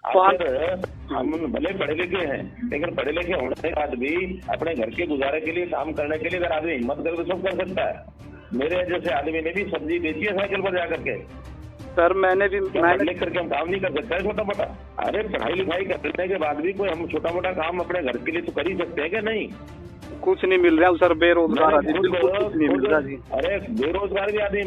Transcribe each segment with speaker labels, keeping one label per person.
Speaker 1: आखिर हम भले पढ़े लिखे हैं, लेकिन पढ़े लिखे होने के बाद भी अपने घर के गुजारे के लिए, काम करने के लिए अगर आदमी हिम्मत करे तो सब कर सकता है। मेरे जैसे आदमी ने भी सब्जी बेची है साइकिल पर जाकर के।
Speaker 2: सर मैंने
Speaker 1: लिख करके हम काम नहीं कर सकते छोटा मोटा। अरे पढ़ाई लिखाई करने के बाद भी कोई हम छोटा मोटा काम अपने घर के लिए तो कर ही सकते हैं क्या? नहीं,
Speaker 2: कुछ नहीं मिल रहा हूँ सर, बेरोजगार आदमी, कुछ नहीं मिल रहा जी।
Speaker 1: अरे बेरोजगार भी आदमी,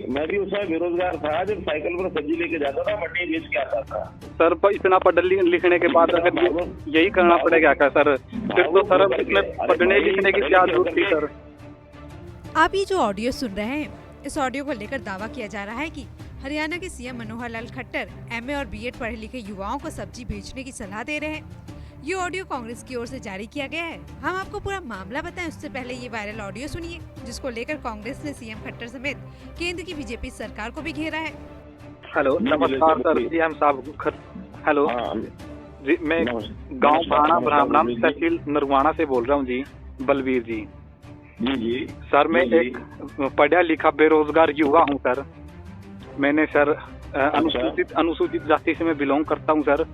Speaker 1: मैं भी उस समय बेरोजगार था जब साइकिल पर सब्जी लेके जाता था, मंडी बेच के आता था।
Speaker 2: सर इतना पढ़ लिखने के बाद अगर यही करना पड़ेगा क्या सर? फिर तो सर इसमें पढ़ने लिखने की क्या जरूरत थी सर?
Speaker 3: आप ये जो ऑडियो सुन रहे हैं, इस ऑडियो को लेकर दावा किया जा रहा है कि हरियाणा के सीएम मनोहर लाल खट्टर एमए और बीएड पढ़े लिखे युवाओं को सब्जी बेचने की सलाह दे रहे हैं। ये ऑडियो कांग्रेस की ओर से जारी किया गया है। हम आपको पूरा मामला बताएं उससे पहले ये वायरल ऑडियो सुनिए, जिसको लेकर कांग्रेस ने सीएम खट्टर समेत केंद्र की बीजेपी सरकार को भी घेरा है।
Speaker 2: हेलो, नमस्कार सर, सीएम साहब। हेलो जी, मैं गाँव भाना ब्राह्मणाम तहसील नरवाना से बोल रहा हूँ जी, बलवीर जी।
Speaker 1: जी
Speaker 2: सर मैं एक पढ़ा लिखा बेरोजगार युवा हूँ सर। मैंने सर अनुसूचित जाति से मैं बिलोंग करता हूँ सर।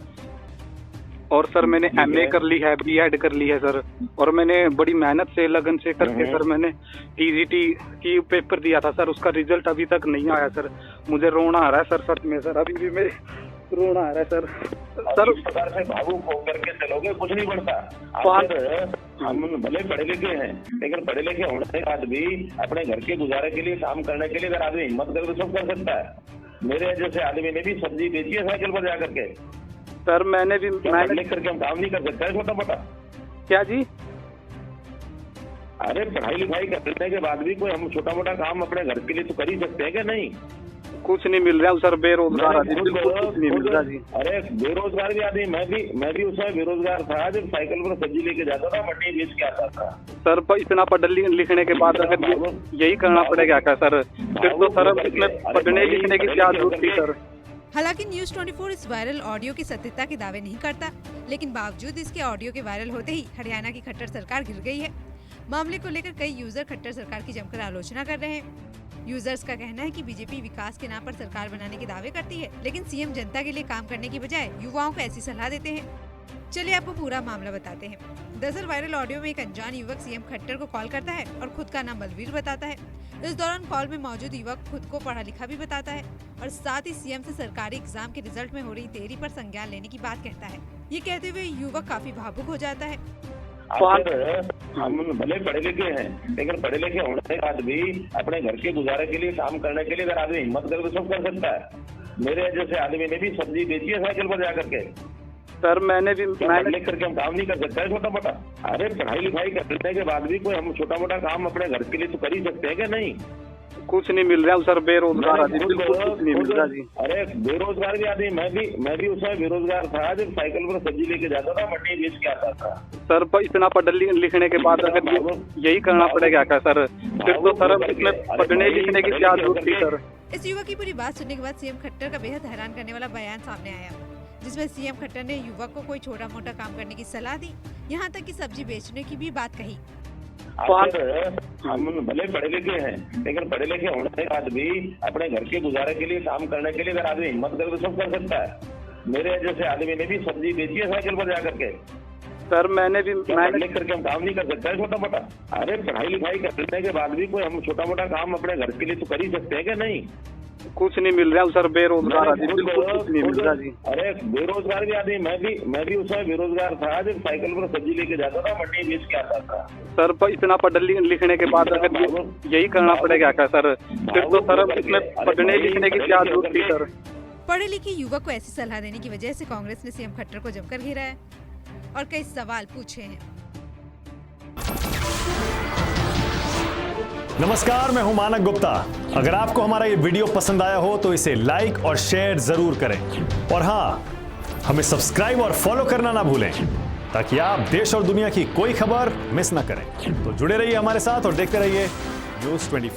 Speaker 2: और सर मैंने एमए कर ली है, बीएड कर ली है सर। और मैंने बड़ी मेहनत से, लगन से करके सर मैंने टीजीटी की पेपर दिया था सर। उसका रिजल्ट अभी तक नहीं आया सर। मुझे रोना आ रहा है सर, सच में सर, अभी भी मेरे रोना आ रहा है सर।
Speaker 1: सर इस प्रकार से भावुक होकर के चलोगे कुछ नहीं बनता। आखिर हम भले पढ़े लिखे हैं, लेकिन पढ़े लिखे होने के बाद भी अपने घर के गुजारे के लिए, काम करने के लिए अगर आदमी हिम्मत करे तो सब कर सकता है। मेरे जैसे आदमी ने भी सब्जी बेची है साइकिल पर जाकर के।
Speaker 2: सर मैंने
Speaker 1: लिख करके हम काम नहीं कर सकते छोटा मोटा।
Speaker 2: क्या जी?
Speaker 1: अरे पढ़ाई लिखाई करने के बाद भी कोई हम छोटा मोटा काम अपने घर के लिए तो कर ही सकते हैं क्या? नहीं,
Speaker 2: कुछ नहीं मिल रहा हूँ सर, बेरोजगार आदमी, कुछ नहीं मिल रहा जी।
Speaker 1: अरे बेरोजगार भी आदमी, मैं भी उस समय बेरोजगार था जब साइकिल पर सब्जी लेके जाता था, मंडी बेच के आता था।
Speaker 2: सर इतना पढ़ लिखने के बाद अगर यही करना पड़ेगा क्या सर? फिर तो सर इसमें पढ़ने लिखने की क्या जरूरत थी सर?
Speaker 3: हालांकि न्यूज 24 इस वायरल ऑडियो की सत्यता के दावे नहीं करता, लेकिन बावजूद इसके ऑडियो के वायरल होते ही हरियाणा की खट्टर सरकार घिर गई है। मामले को लेकर कई यूजर खट्टर सरकार की जमकर आलोचना कर रहे हैं। यूजर्स का कहना है कि बीजेपी विकास के नाम पर सरकार बनाने के दावे करती है, लेकिन सीएम जनता के लिए काम करने की बजाय युवाओं को ऐसी सलाह देते हैं। चलिए आपको पूरा मामला बताते हैं। दरअसल वायरल ऑडियो में एक अनजान युवक सीएम खट्टर को कॉल करता है और खुद का नाम बलवीर बताता है। इस दौरान कॉल में मौजूद युवक खुद को पढ़ा लिखा भी बताता है और साथ ही सीएम से सरकारी एग्जाम के रिजल्ट में हो रही देरी पर संज्ञान लेने की बात कहता है। ये कहते हुए युवक काफी भावुक हो जाता है।
Speaker 1: हम भले पढ़े लिखे हैं, लेकिन पढ़े लिखे होने के बाद भी अपने घर के गुजारे के लिए, काम करने के लिए अगर आदमी हिम्मत करे तो सब कर सकता है। मेरे जैसे आदमी ने भी सब्जी बेची है साइकिल पर जाकर के।
Speaker 2: सर मैंने
Speaker 1: लिख करके हम काम नहीं कर सकते छोटा मोटा। अरे पढ़ाई लिखाई करने के बाद भी कोई हम छोटा मोटा काम अपने घर के लिए तो कर ही सकते हैं क्या? नहीं,
Speaker 2: कुछ नहीं मिल रहा हूँ सर, बेरोजगार आदमी, कुछ नहीं मिल रहा जी।
Speaker 1: अरे बेरोजगार भी आदमी, मैं भी उस समय बेरोजगार था जब साइकिल पर सब्जी लेके जाता था, मंडी बेच के आता था।
Speaker 2: सर इतना पढ़ लिखने के बाद अगर यही करना पड़ेगा क्या सर? फिर तो सर इसमें पढ़ने लिखने की क्या जरूरत थी सर?
Speaker 3: इस युवक की पूरी बात सुनने के बाद सीएम खट्टर का बेहद हैरान करने वाला बयान सामने आया, जिसमें सीएम खट्टर ने युवक को कोई छोटा मोटा काम करने की सलाह दी, यहाँ तक कि सब्जी बेचने की भी बात कही।
Speaker 1: हम भले पढ़े लिखे हैं, लेकिन पढ़े लिखे होने के बाद भी अपने घर के गुजारे के लिए, काम करने के लिए अगर आदमी हिम्मत करे तो सब कर सकता है। मेरे जैसे आदमी ने भी सब्जी बेची है साइकिल पर जाकर के।
Speaker 2: सर मैंने
Speaker 1: लिख करके हम काम नहीं कर सकते छोटा मोटा। अरे पढ़ाई लिखाई करने के बाद भी कोई हम छोटा मोटा काम अपने घर के लिए तो कर ही सकते हैं क्या? नहीं,
Speaker 2: कुछ नहीं मिल रहा हूँ सर, बेरोजगार आदमी, कुछ नहीं मिल रहा जी।
Speaker 1: अरे बेरोजगार भी आदमी, मैं भी उस समय बेरोजगार था जब साइकिल पर सब्जी लेके जाता था, मंडी बेच के आता था।
Speaker 2: सर इतना पढ़ लिखने के बाद अगर यही करना पड़ेगा क्या सर? फिर तो सर इसमें पढ़ने लिखने की क्या जरूरत थी सर?
Speaker 3: पढ़े लिखे युवक को ऐसी सलाह देने की वजह से कांग्रेस ने सीएम खट्टर को जमकर घेरा है और कई सवाल पूछे हैं।
Speaker 4: नमस्कार, मैं हूं मानक गुप्ता। अगर आपको हमारा ये वीडियो पसंद आया हो तो इसे लाइक और शेयर जरूर करें और हाँ, हमें सब्सक्राइब और फॉलो करना ना भूलें ताकि आप देश और दुनिया की कोई खबर मिस ना करें। तो जुड़े रहिए हमारे साथ और देखते रहिए न्यूज़ 24।